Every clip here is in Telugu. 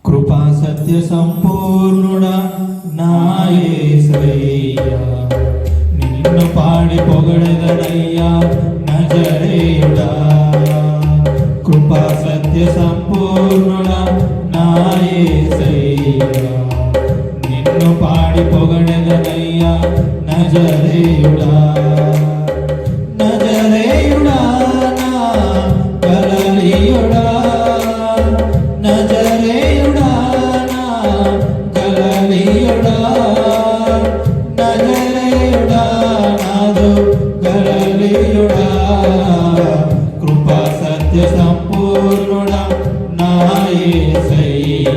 కృపా సత్య సంపూర్ణుడా నా యేసయ్యా, నిన్ను పాడి పొగడెదనయ్యా నజరేయుడా. కృపా సత్య సంపూర్ణుడా నా యేసయ్యా, నిన్ను పాడి పొగడెదనయ్యా నజరేయుడా. నజరేయుడా నా గలిలయుడా, నజరేయుడా నా గలిలయుడా, నజరేయుడా నాదు గలిలయుడా. కృపా సత్య సంపూర్ణుడా నా యేసయ్యా,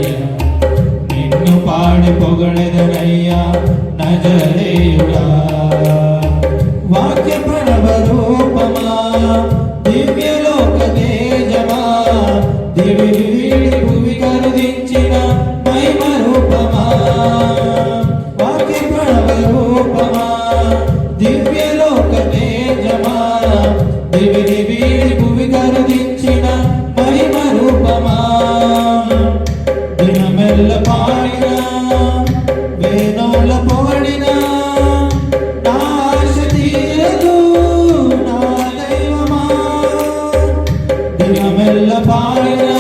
నిన్ను పాడి పొగడెదనయ్యా నజరేయుడా. వాక్య ప్రణవ రూపమా, దివ్యలోక తేజమా, దివి వీడి భూమి కరుదించిన మహిమ రూపమా. వాక్య ప్రణవ రూపమా, దివ్యలోక తేజమా, దివి వీడి భూమి కరుదించిన మహిమ రూపమా. దినమెల్ల పాడినా వేణోల పొగడినా నా ఆశ తీరదు నా దైవమా. దినమెల్ల పాడినా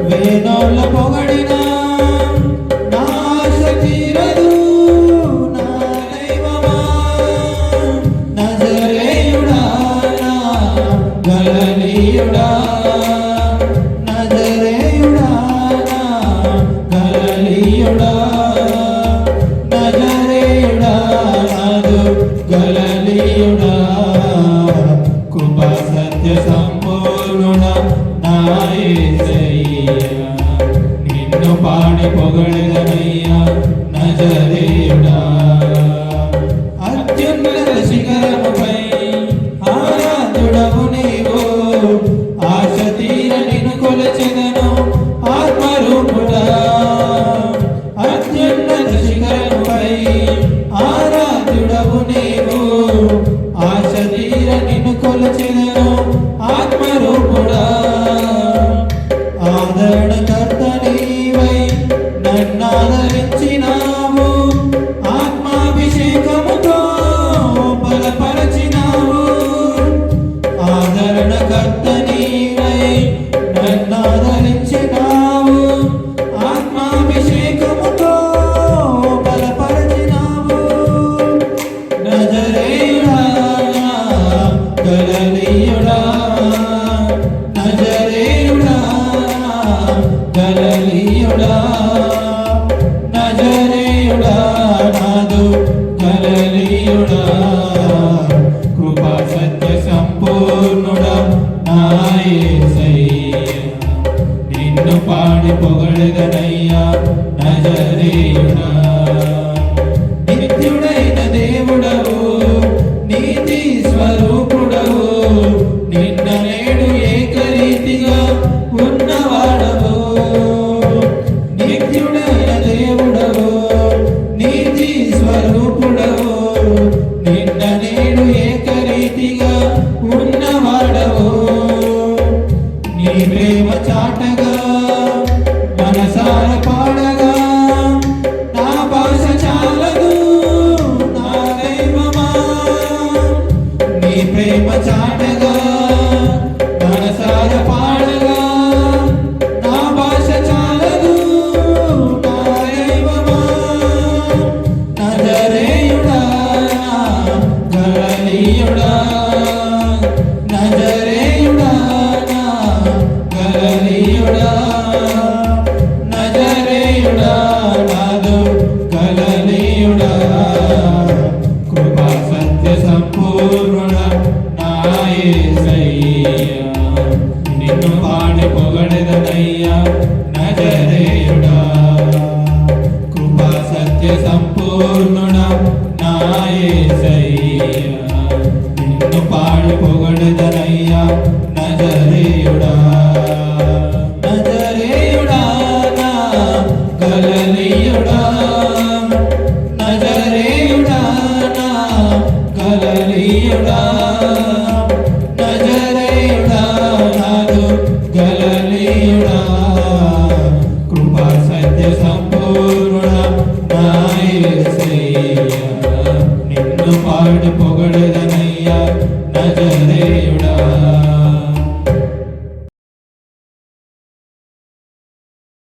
వేణోల పొగడినా నా ఆశ తీరదు నా దైవమా. నజరేయుడా నా గలిలయుడా, నజరేయుడా నా గలిలయుడా, నజరేయుడా నాదు గలిలయుడా. కృపా సత్య సంపూర్ణుడా నా యేసయ్యా, నిన్ను పాడి పొగడెదనయ్యా నజరేయుడా. అత్యున్నత శిఖరముపై ఆరాధ్యుడవు నీవు, ఆశ తీర నిన్ను కొలచెదను ఆత్మరూపుడా. అత్యున్నత శిఖరముపై ఆరాధ్యుడవు నీవు, ఆశ తీర నిన్ను కొలచెదను ఆత్మరూపుడా. ఆదరణకర్త నీవై నన్నాదరించినావు, ఆత్మాభిషేకముతో బలపరచినావు. ఆదరణకర్త నీవై నన్నాదరించినావు, ఆత్మాభిషేకముతో బలపరచినావు. నజరేయుడా నా గలిలయుడా, నజరేయుడా నా గలిలయుడా, నజరేయుడా నాదు గలిలయుడా. కృపా సత్య సంపూర్ణుడా నా యేసయ్యా, నిన్ను పాడి పొగడెదనయ్యా నజరేయుడా. నిత్యుడైన దేవుడవు, నీతి స్వరూపుడవు, నిన్న నేడు ఏకరీతిగా ఉన్నవాడవు. నిత్యుడైన దేవుడవు, నీతి స్వరూపుడవు, నిన్న నేడు ఏకరీతిగా ఉన్నవాడవు. నీ ప్రేమ చాటగా మనసార పాడగా నా భాష చాలదు నా దైవమా. నీ ప్రేమ చాటగా మనసార పాడగా నా భాష చాలదు నా దైవమా. నజరేయుడా నా గలిలయుడా, నజరేయుడా నా గలిలయుడా, నజరేయుడా నాదు గలిలయుడా. కృపా సత్య సంపూర్ణుడా నా యేసయ్యా, నిన్ను పాడి పొగడెదనయ్యా నజరేయుడా. కృపా సత్య సంపూర్ణుడా నా యేసయ్యా, నిన్ను పాడి పొగడెదనయ్యా నజరేయుడా. నజరేయుడా నా గలిలయుడా, నజరేయుడా నా గలిలయుడా, నజరేయుడా నాదు గలిలయుడా. సత్య సంపూర్ణ నా యేసయ్యా నిన్ను పాడి పొగడెదనయ్యా నజరేయుడా